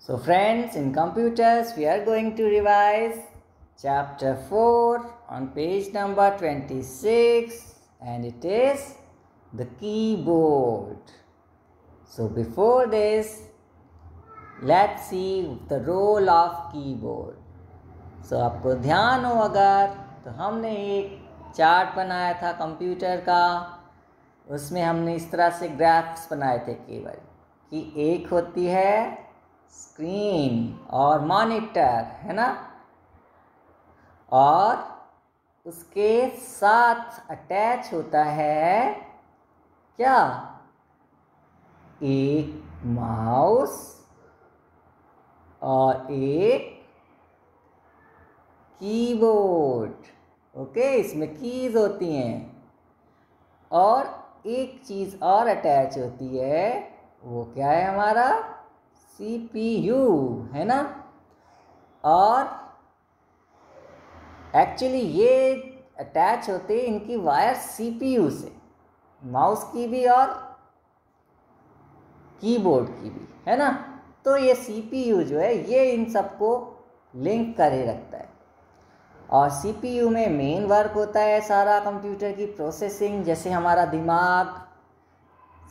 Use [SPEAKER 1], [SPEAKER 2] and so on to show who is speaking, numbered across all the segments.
[SPEAKER 1] So friends, in computers we are going to revise chapter 4 on page number 26 and it is the keyboard. So before this, let's see the role of keyboard. So आपको ध्यान हो अगर तो हमने एक chart बनाया था computer का, उसमें हमने इस तरह से ग्राफ्स बनाए थे केवल कि एक होती है स्क्रीन और मॉनिटर, है ना, और उसके साथ अटैच होता है क्या, एक माउस और एक कीबोर्ड। ओके, इसमें कीज होती हैं और एक चीज़ और अटैच होती है, वो क्या है हमारा CPU, है ना। और एक्चुअली ये अटैच होते इनकी वायर CPU से, माउस की भी और कीबोर्ड की भी, है ना। तो ये CPU जो है ये इन सबको लिंक करे रखता है और CPU में मेन वर्क होता है सारा कंप्यूटर की प्रोसेसिंग। जैसे हमारा दिमाग,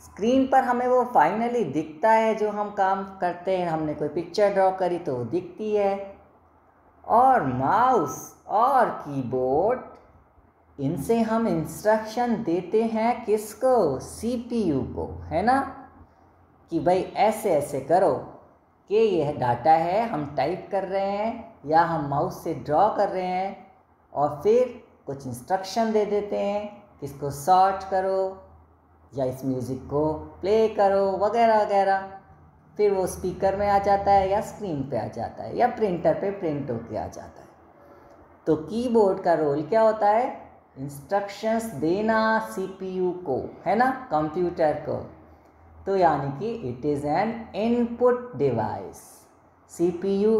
[SPEAKER 1] स्क्रीन पर हमें वो फाइनली दिखता है जो हम काम करते हैं, हमने कोई पिक्चर ड्रॉ करी तो वो दिखती है। और माउस और कीबोर्ड, इनसे हम इंस्ट्रक्शन देते हैं किसको, CPU को, है ना, कि भाई ऐसे ऐसे करो, कि यह डाटा है हम टाइप कर रहे हैं या हम माउस से ड्रॉ कर रहे हैं, और फिर कुछ इंस्ट्रक्शन दे देते हैं किसको सॉर्ट करो या इस म्यूज़िक को प्ले करो वगैरह वगैरह। फिर वो स्पीकर में आ जाता है या स्क्रीन पे आ जाता है या प्रिंटर पे प्रिंट होके आ जाता है। तो कीबोर्ड का रोल क्या होता है, इंस्ट्रक्शंस देना CPU को, है ना, कंप्यूटर को। तो यानी कि it is an input device. CPU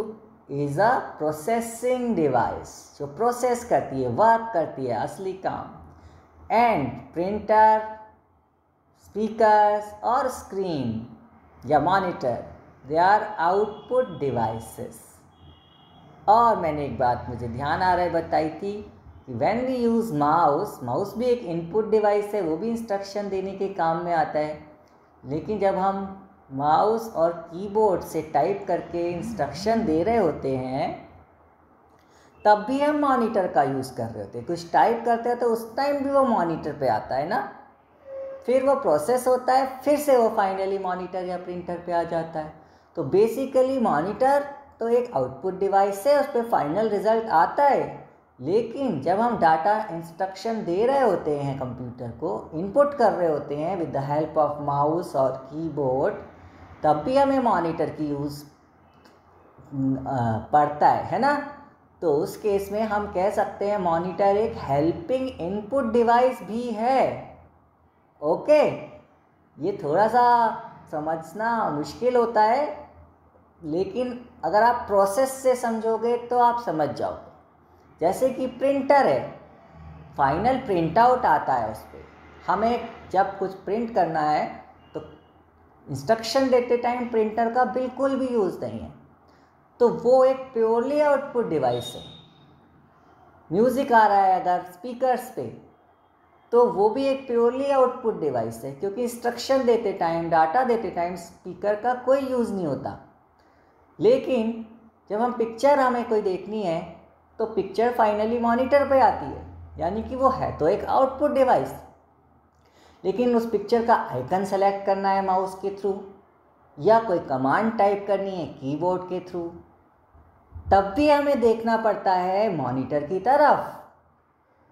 [SPEAKER 1] is a processing device जो प्रोसेस करती है, वर्क करती है, असली काम। एंड प्रिंटर, स्पीकर्स और स्क्रीन या monitor, they are output devices. और मैंने एक बात मुझे ध्यान आ रहा है बताई थी कि when we use mouse, mouse भी एक इनपुट डिवाइस है, वो भी इंस्ट्रक्शन देने के काम में आता है। लेकिन जब हम माउस और कीबोर्ड से टाइप करके इंस्ट्रक्शन दे रहे होते हैं तब भी हम मॉनिटर का यूज़ कर रहे होते हैं। कुछ टाइप करते हैं तो उस टाइम भी वो मॉनिटर पे आता है ना, फिर वो प्रोसेस होता है, फिर से वो फाइनली मॉनिटर या प्रिंटर पे आ जाता है। तो बेसिकली मॉनिटर तो एक आउटपुट डिवाइस है, उस पर फाइनल रिजल्ट आता है। लेकिन जब हम डाटा इंस्ट्रक्शन दे रहे होते हैं, कंप्यूटर को इनपुट कर रहे होते हैं with the help of mouse और कीबोर्ड, तब भी हमें मॉनिटर की यूज़ पड़ता है ना। तो उस केस में हम कह सकते हैं मॉनिटर एक हेल्पिंग इनपुट डिवाइस भी है। ओके, ये थोड़ा सा समझना मुश्किल होता है, लेकिन अगर आप प्रोसेस से समझोगे तो आप समझ जाओगे। जैसे कि प्रिंटर है, फाइनल प्रिंट आउट आता है, उस पर हमें जब कुछ प्रिंट करना है तो इंस्ट्रक्शन देते टाइम प्रिंटर का बिल्कुल भी यूज़ नहीं है, तो वो एक प्योरली आउटपुट डिवाइस है। म्यूज़िक आ रहा है अगर स्पीकर्स पे, तो वो भी एक प्योरली आउटपुट डिवाइस है, क्योंकि इंस्ट्रक्शन देते टाइम, डाटा देते टाइम स्पीकर का कोई यूज़ नहीं होता। लेकिन जब हम पिक्चर हमें कोई देखनी है तो पिक्चर फाइनली मॉनिटर पे आती है, यानी कि वो है तो एक आउटपुट डिवाइस। लेकिन उस पिक्चर का आइकन सेलेक्ट करना है माउस के थ्रू या कोई कमांड टाइप करनी है कीबोर्ड के थ्रू, तब भी हमें देखना पड़ता है मॉनिटर की तरफ।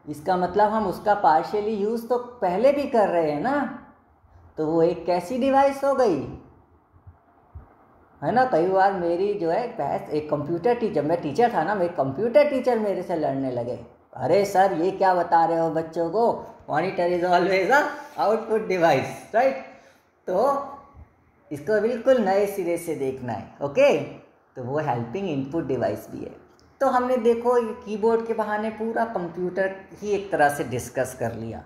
[SPEAKER 1] इसका मतलब हम उसका पार्शियली यूज़ तो पहले भी कर रहे हैं ना, तो वो एक कैसी डिवाइस हो गई, है ना। कई बार मेरी जो है बहस एक कंप्यूटर टीचर, मैं टीचर था ना, मेरे कंप्यूटर टीचर मेरे से लड़ने लगे, अरे सर ये क्या बता रहे हो बच्चों को, monitor is always a output device, right. तो इसको बिल्कुल नए सिरे से देखना है। ओके, तो वो हेल्पिंग इनपुट डिवाइस भी है। तो हमने देखो ये कीबोर्ड के बहाने पूरा कंप्यूटर ही एक तरह से डिस्कस कर लिया।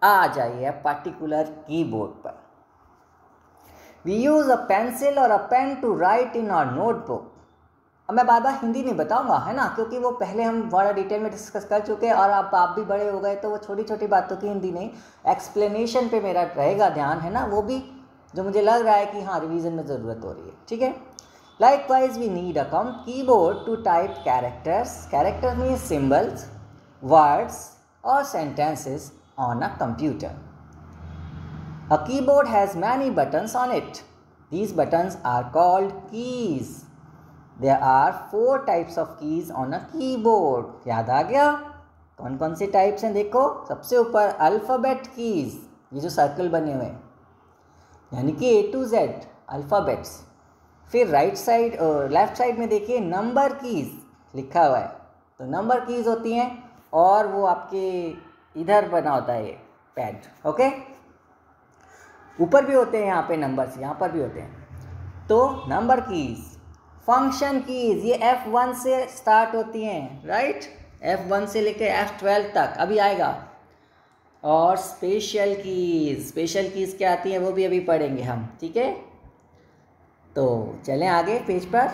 [SPEAKER 1] आ जाइए पर्टिकुलर कीबोर्ड पर। वी यूज़ अ पेंसिल और a pen to write in our notebook. अब मैं बार बार हिंदी नहीं बताऊंगा, है ना, क्योंकि वो पहले हम बड़ा डिटेल में डिस्कस कर चुके हैं और अब आप भी बड़े हो गए, तो वो छोटी छोटी बातों की हिंदी नहीं, एक्सप्लेनेशन पे मेरा रहेगा ध्यान, है ना, वो भी जो मुझे लग रहा है कि हाँ रिवीजन में ज़रूरत हो रही है, ठीक है। Likewise we need a keyboard to type characters, characters mean symbols, words और sentences on a computer. A keyboard has many buttons on it. These buttons are called keys. There are 4 types of keys on a keyboard. याद आ गया? कौन कौन से types हैं देखो। सबसे ऊपर अल्फ़ाबेट कीज़, ये जो सर्कल बने हुए हैं, यानी कि A to Z अल्फ़ाबेट्स। फिर राइट साइड और लेफ्ट साइड में देखिए नंबर कीज़ लिखा हुआ है, तो नंबर कीज़ होती हैं और वो आपके इधर बना होता है ये पैड, ओके। ऊपर भी होते हैं यहाँ पे नंबर्स, यहाँ पर भी होते हैं। तो नंबर कीज़, फंक्शन कीज़, ये F1 से स्टार्ट होती हैं, राइट, F1 से लेकर F12 तक अभी आएगा। और स्पेशल कीज़ क्या आती हैं वो भी अभी पढ़ेंगे हम, ठीक है। तो चलें आगे पेज पर।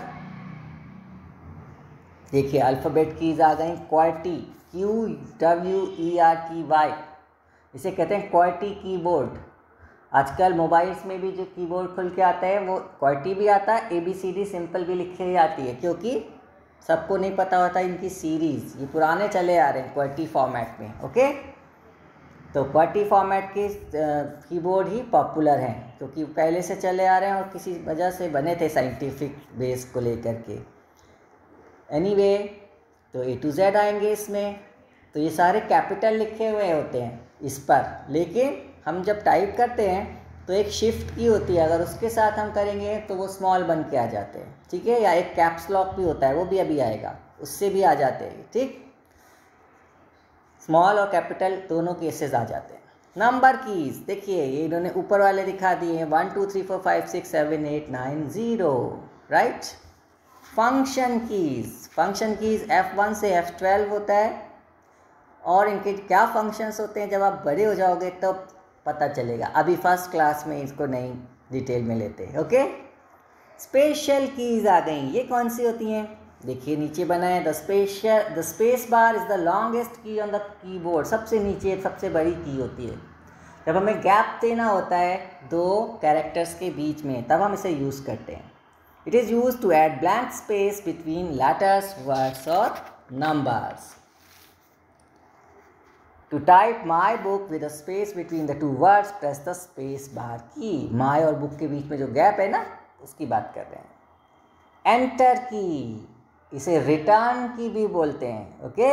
[SPEAKER 1] देखिए अल्फ़ाबेट कीज़ आ गई, क्वार्टी, QWERTY, इसे कहते हैं क्वार्टी कीबोर्ड। आजकल मोबाइल्स में भी जो कीबोर्ड खुल के आता है वो क्वार्टी भी आता है, ABCD सिंपल भी लिखी जाती है, क्योंकि सबको नहीं पता होता इनकी सीरीज़, ये पुराने चले आ रहे हैं क्वार्टी फॉर्मेट में, ओके। तो क्वार्टी फॉर्मेट के कीबोर्ड ही पॉपुलर हैं, क्योंकि पहले से चले आ रहे हैं और किसी वजह से बने थे साइंटिफिक बेस को लेकर के। एनीवे, तो A to Z आएंगे इसमें, तो ये सारे कैपिटल लिखे हुए होते हैं इस पर, लेकिन हम जब टाइप करते हैं तो एक शिफ्ट की होती है, अगर उसके साथ हम करेंगे तो वो स्मॉल बन के आ जाते हैं, ठीक है। या एक कैप्स लॉक भी होता है, वो भी अभी आएगा, उससे भी आ जाते हैं, ठीक। स्मॉल और कैपिटल दोनों केसेस आ जाते हैं। नंबर कीज़ देखिए, ये इन्होंने ऊपर वाले दिखा दिए हैं, 1 2 3 4 5 6 7 8 9 0, राइट। फंक्शन कीज़ F1 से F12 होता है, और इनके क्या फंक्शंस होते हैं जब आप बड़े हो जाओगे तो पता चलेगा, अभी फर्स्ट क्लास में इसको नहीं डिटेल में लेते, ओके। स्पेशल कीज़ आ गई, ये कौन सी होती हैं देखिए, नीचे बना है the space bar is the longest key on the keyboard, सबसे नीचे सबसे बड़ी की होती है। जब हमें गैप देना होता है दो कैरेक्टर्स के बीच में, तब हम इसे यूज़ करते हैं। It is use to add blank space between letters, words और numbers. To type my book with a space between the two words, press the space bar key. My और book के बीच में जो गैप है ना, उसकी बात कर रहे हैं। Enter की, इसे रिटर्न की भी बोलते हैं, ओके।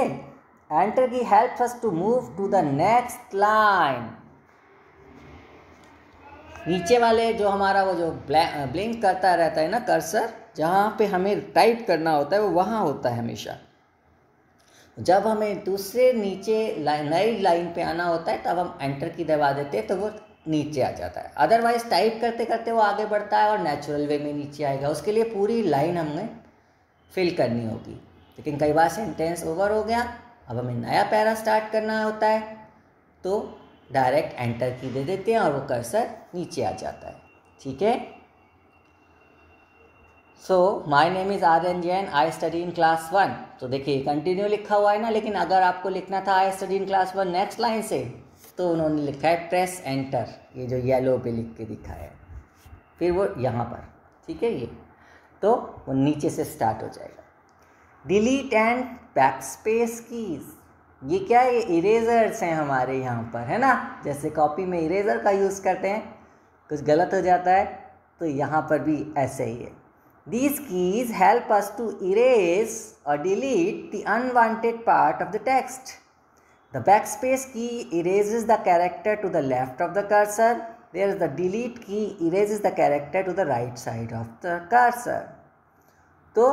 [SPEAKER 1] Enter की helps us to move to the next line. नीचे वाले जो हमारा वो जो ब्लिंक करता रहता है ना कर्सर, जहाँ पे हमें टाइप करना होता है वो वहाँ होता है हमेशा। जब हमें दूसरे नीचे नई लाइन पे आना होता है तब हम एंटर की दबा देते हैं, तो वो नीचे आ जाता है। अदरवाइज टाइप करते करते वो आगे बढ़ता है और नेचुरल वे में नीचे आएगा, उसके लिए पूरी लाइन हमें फिल करनी होगी। लेकिन कई बार सेंटेंस ओवर हो गया, अब हमें नया पैरा स्टार्ट करना होता है, तो डायरेक्ट एंटर की दे देते हैं और वो कर्सर नीचे आ जाता है, ठीक है। So my name is RN Jain, I study in class 1। तो देखिए कंटिन्यू लिखा हुआ है ना, लेकिन अगर आपको लिखना था आई study in class 1 next line से, तो उन्होंने लिखा है प्रेस एंटर, ये जो येलो पे लिख के दिखा है, फिर वो यहाँ पर, ठीक है। ये तो वो नीचे से स्टार्ट हो जाएगा। डिलीट एंड बैकस्पेस कीज़, ये क्या है, ये इरेजर्स हैं हमारे यहाँ पर, है ना। जैसे कॉपी में इरेजर का यूज़ करते हैं, कुछ गलत हो जाता है तो यहाँ पर भी ऐसे ही है। These keys help us to erase or delete the unwanted part of the text. The backspace key erases the character to the left of the cursor, whereas the delete key erases the character to the right side of the cursor. तो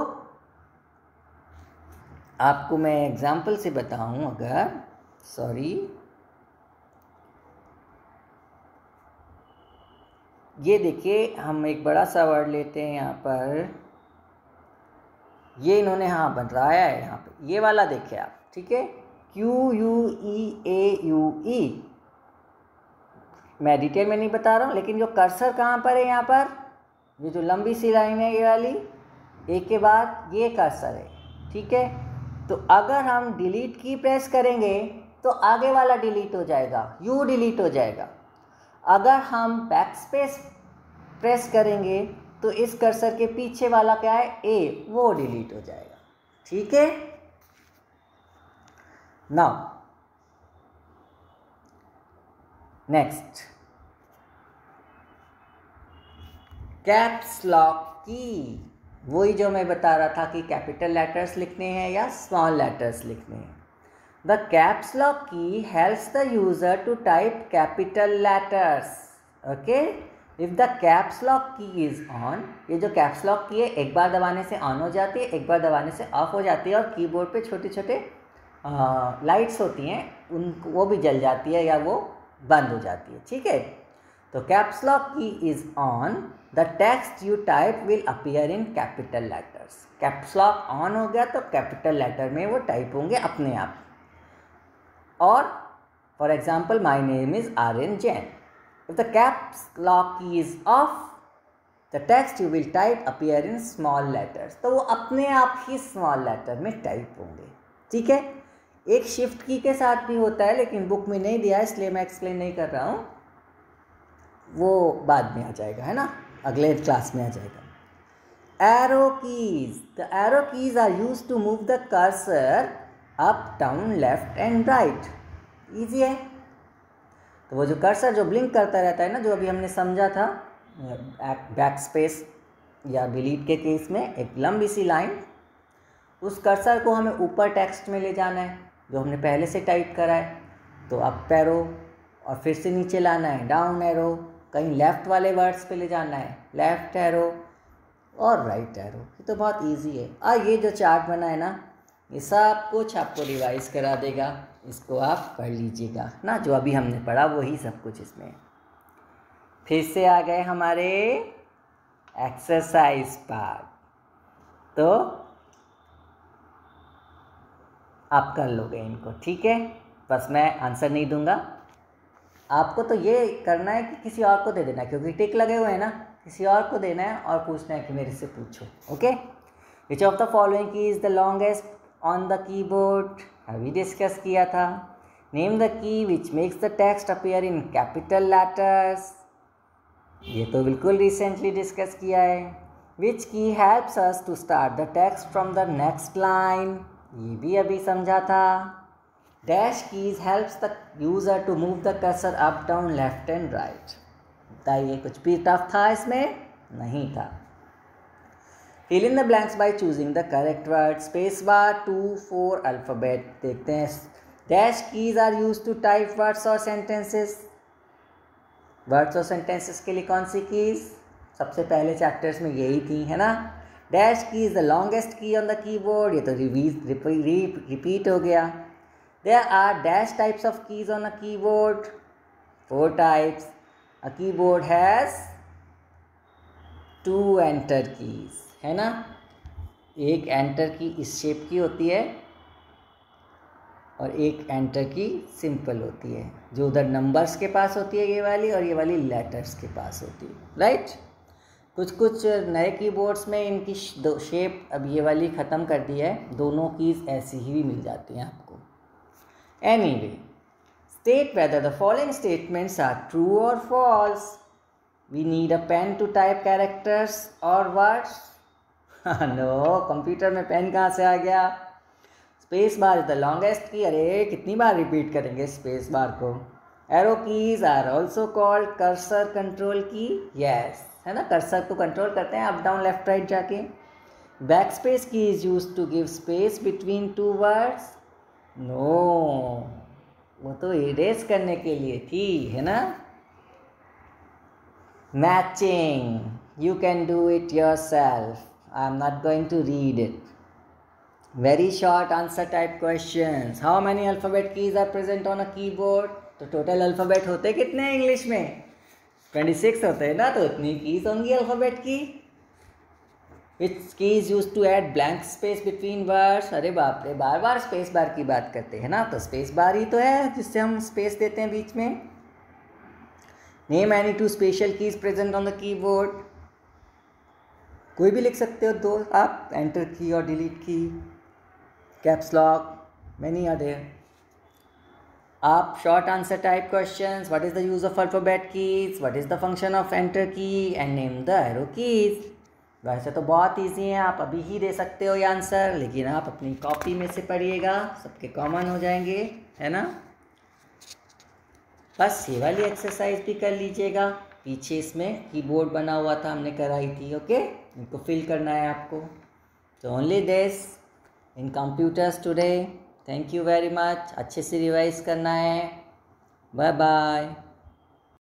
[SPEAKER 1] आपको मैं example से बताऊं, अगर ये देखिए, हम एक बड़ा सा वर्ड लेते हैं यहाँ पर, ये इन्होंने हाँ बताया है यहाँ पे, ये वाला देखिए आप, ठीक है, QUEAUE, मैं डिटेल में नहीं बता रहा हूँ, लेकिन जो कर्सर कहाँ पर है, यहाँ पर ये जो लंबी सी लाइन है ये वाली, एक के बाद ये कर्सर है, ठीक है। तो अगर हम डिलीट की प्रेस करेंगे तो आगे वाला डिलीट हो जाएगा, यू डिलीट हो जाएगा। अगर हम बैक स्पेस प्रेस करेंगे तो इस कर्सर के पीछे वाला क्या है, ए, वो डिलीट हो जाएगा, ठीक है। नाउ नेक्स्ट, कैप्स लॉक की। वही जो मैं बता रहा था कि कैपिटल लेटर्स लिखने हैं या स्मॉल लेटर्स लिखने हैं। The caps lock key helps the user to type capital letters, okay. If the caps lock key is on, ये जो कैप्स लॉक की है एक बार दबाने से ऑन हो जाती है, एक बार दबाने से ऑफ हो जाती है, और कीबोर्ड पे छोटे छोटे लाइट्स होती हैं, उनको वो भी जल जाती है या वो बंद हो जाती है, ठीक है। तो caps lock key is on, the text you type will appear in capital letters. Caps lock on हो गया तो कैपिटल लेटर में वो टाइप होंगे अपने आप। और for example, my name is Aryan Jain. If the caps lock key is off, the text you will type appear in small letters. तो वो अपने आप ही स्मॉल लेटर में टाइप होंगे, ठीक है। एक शिफ्ट की के साथ भी होता है, लेकिन बुक में नहीं दिया है इसलिए मैं एक्सप्लेन नहीं कर रहा हूँ, वो बाद में आ जाएगा, है ना, अगले क्लास में आ जाएगा। Arrow keys, the arrow keys are used to move the cursor up, down, left and right. Easy है। तो वो जो कर्सर जो ब्लिंक करता रहता है ना, जो अभी हमने समझा था बैक स्पेस या डिलीट के केस में, एक लंबी सी लाइन, उस कर्सर को हमें ऊपर टेक्स्ट में ले जाना है जो हमने पहले से टाइप करा है। तो अप एरो, और फिर से नीचे लाना है डाउन एरो, कहीं लेफ़्ट वाले वर्ड्स पे ले जाना है लेफ़्ट एरो, और राइट एरो। ये तो बहुत इजी है। और ये जो चार्ट बना है ना, ये सब कुछ आपको रिवाइज करा देगा, इसको आप पढ़ लीजिएगा ना, जो अभी हमने पढ़ा वही सब कुछ इसमें। फिर से आ गए हमारे एक्सरसाइज पार्ट, तो आप कर लोगे इनको, ठीक है। बस मैं आंसर नहीं दूंगा, आपको तो ये करना है कि किसी और को दे देना है, क्योंकि टिक लगे हुए हैं ना, किसी और को देना है और पूछना है कि मेरे से पूछो, okay. Which of the following key is the longest on the keyboard, अभी डिस्कस किया था। Name the key which makes the text appear in capital letters, ये तो बिल्कुल रिसेंटली डिस्कस किया है। Which key helps us to start the text from the next line, ये भी अभी समझा था। Dash keys helps the user to move the cursor up, down, left and right. बताइए कुछ भी टफ था इसमें? नहीं था। Fill in the blanks by choosing the correct word, space bar to for alphabet. देखते हैं, dash keys are use to type words और सेंटेंसेस। वर्ड्स और सेंटेंसेस के लिए कौन सी कीज? सबसे पहले चैप्टर्स में यही थी, है ना। Dash key is the longest key on the keyboard, ये तो रिपीट हो गया। There are dash types of keys on a keyboard, 4 types. A keyboard has 2 enter keys, है ना। एक एंटर की इस शेप की होती है और एक एंटर की सिंपल होती है, जो उधर नंबर्स के पास होती है ये वाली, और ये वाली लेटर्स के पास होती है, राइट। कुछ नए कीबोर्ड्स में इनकी शेप अब ये वाली ख़त्म कर दी है, दोनों कीज़ ऐसी ही मिल जाती हैं आपको। Anyway, state whether the following statements are true और false. We need a pen to type characters और वर्ड्स। नो, कंप्यूटर में पेन कहाँ से आ गया। Space bar is the longest key, अरे कितनी बार रिपीट करेंगे स्पेस बार को। Arrow keys are also called cursor control key, yes, है ना, कर्सर को कंट्रोल करते हैं अप डाउन लेफ्ट राइट जाके। Backspace key is use to give space between 2 words, no, वो तो इरेज करने के लिए थी, है ना। Matching, you can do it yourself, I am not going to read it. Very short answer type questions. How many alphabet keys are present on a keyboard? तो total alphabet होते कितने हैं इंग्लिश में? 26 होते हैं ना, तो इतनी कीज होंगी अल्फ़ाबेट की। Which key is used to add blank space between words? अरे बाप रे, बार बार स्पेस बार की बात करते हैं ना, तो स्पेस बार ही तो है जिससे हम स्पेस देते हैं बीच में। Name any two special keys present on the keyboard, कोई भी लिख सकते हो दो आप, एंटर की और delete key, caps lock, many are there. आप short answer type questions, what is the use of alphabet keys, what is the function of enter key and name the arrow keys. वैसे तो बहुत easy है, आप अभी ही दे सकते हो ये आंसर, लेकिन आप अपनी कॉपी में से पढ़िएगा, सबके कॉमन हो जाएंगे, है ना। बस ये वाली एक्सरसाइज भी कर लीजिएगा, पीछे इसमें कीबोर्ड बना हुआ था, हमने कराई थी, ओके। इनको फिल करना है आपको। तो only this in computers today. Thank you very much, अच्छे से रिवाइज करना है। Bye bye.